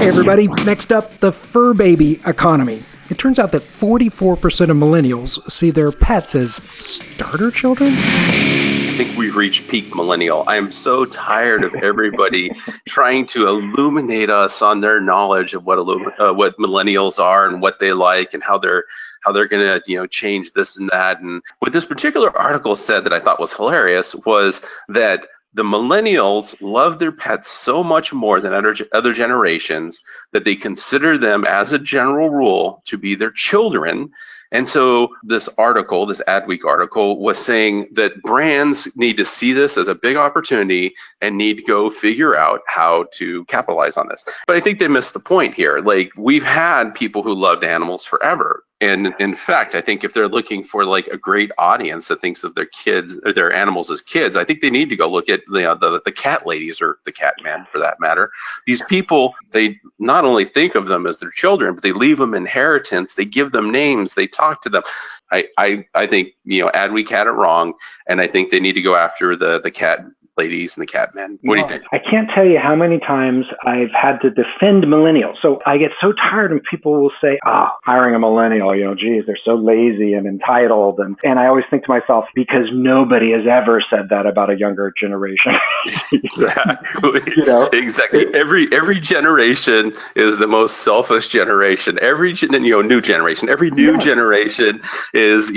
Hey everybody, next up, the fur baby economy. It turns out that 44% of millennials see their pets as starter children. I think we've reached peak millennial. I am so tired of everybody trying to illuminate us on their knowledge of what millennials are and what they like and how they're going to change this and that. And what this particular article said that I thought was hilarious was that the millennials love their pets so much more than other generations that they consider them, as a general rule, to be their children. And so this article, this Adweek article, was saying that brands need to see this as a big opportunity and need to go figure out how to capitalize on this. But I think they missed the point here. Like, we've had people who loved animals forever. And in fact, I think if they're looking for like a great audience that thinks of their kids or their animals as kids, I think they need to go look at the cat ladies, or the cat men for that matter. These people, they not only think of them as their children, but they leave them inheritance. They give them names. They talk to them. I think Adweek had it wrong, and I think they need to go after the cat ladies and the cat men. What do you think? I can't tell you how many times I've had to defend millennials. So I get so tired when people will say, hiring a millennial, geez, they're so lazy and entitled. And I always think to myself, because nobody has ever said that about a younger generation. Exactly. Exactly. Every generation is the most selfish generation. Every new generation, every new generation is,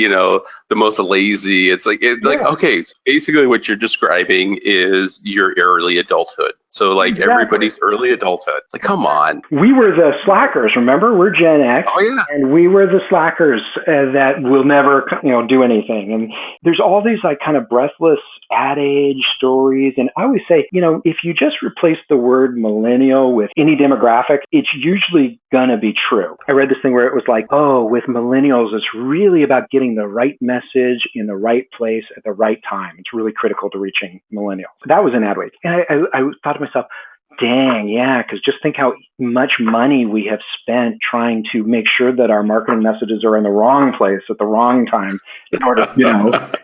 the most lazy. It's okay, so basically what you're describing is your early adulthood. So everybody's early adulthood. It's like, come on. We were the slackers, remember? We're Gen X. Oh, yeah. And we were the slackers that will never, do anything. And there's all these kind of breathless adage stories. And I always say, if you just replace the word millennial with any demographic, it's usually going to be true. I read this thing where it was like, with millennials, it's really about getting the right message in the right place at the right time. It's really critical to reaching millennials. That was an Adweek. And I thought to myself, dang, yeah, because just think how much money we have spent trying to make sure that our marketing messages are in the wrong place at the wrong time in order,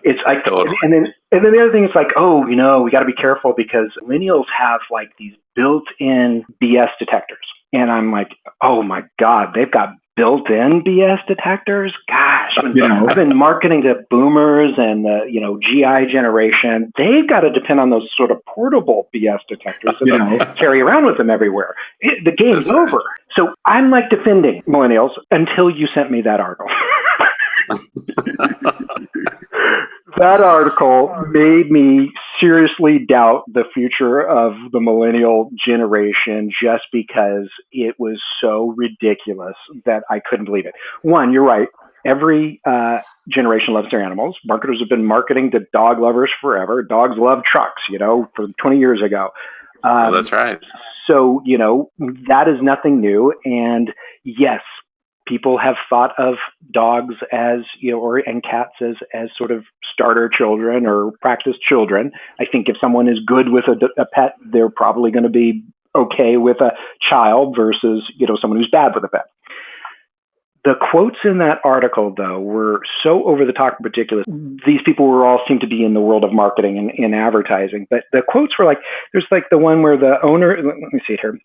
it's like, totally. And then the other thing is like, we got to be careful because millennials have these built-in BS detectors. And I'm like, oh my God, they've got built-in BS detectors? Gosh, I've been marketing to boomers and the, GI generation. They've got to depend on those sort of portable BS detectors that carry around with them everywhere. The game's over. So I'm defending millennials until you sent me that article. That article made me seriously doubt the future of the millennial generation just because it was so ridiculous that I couldn't believe it. One, you're right. Every generation loves their animals. Marketers have been marketing to dog lovers forever. Dogs love trucks, from 20 years ago. That's right. So, that is nothing new. And yes, people have thought of dogs as, and cats as sort of starter children or practice children. I think if someone is good with a pet, they're probably going to be okay with a child versus, someone who's bad with a pet. The quotes in that article, though, were so over the top and ridiculous. These people all seem to be in the world of marketing and in advertising. But the quotes were there's the one where the owner, let me see it here.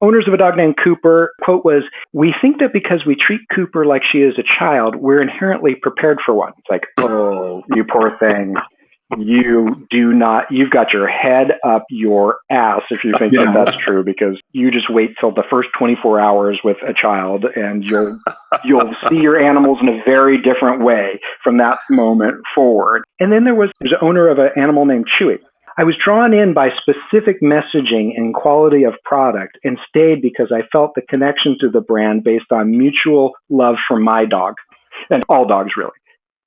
Owners of a dog named Cooper, quote was, "We think that because we treat Cooper like she is a child, we're inherently prepared for one." It's like, oh, you poor thing. You've got your head up your ass if you think that that's true, because you just wait till the first 24 hours with a child and you'll see your animals in a very different way from that moment forward. And then there's an owner of an animal named Chewy. "I was drawn in by specific messaging and quality of product and stayed because I felt the connection to the brand based on mutual love for my dog," and all dogs really.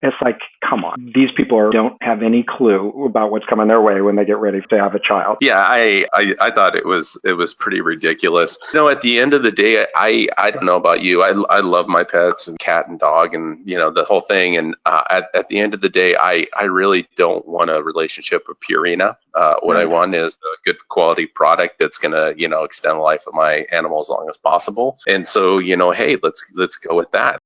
It's like, come on. These people don't have any clue about what's coming their way when they get ready to have a child. Yeah, I thought it was pretty ridiculous. At the end of the day, I don't know about you. I love my pets and cat and dog and, the whole thing. And at the end of the day, I really don't want a relationship with Purina. What I want is a good quality product that's going to, extend the life of my animal as long as possible. And so, hey, let's go with that.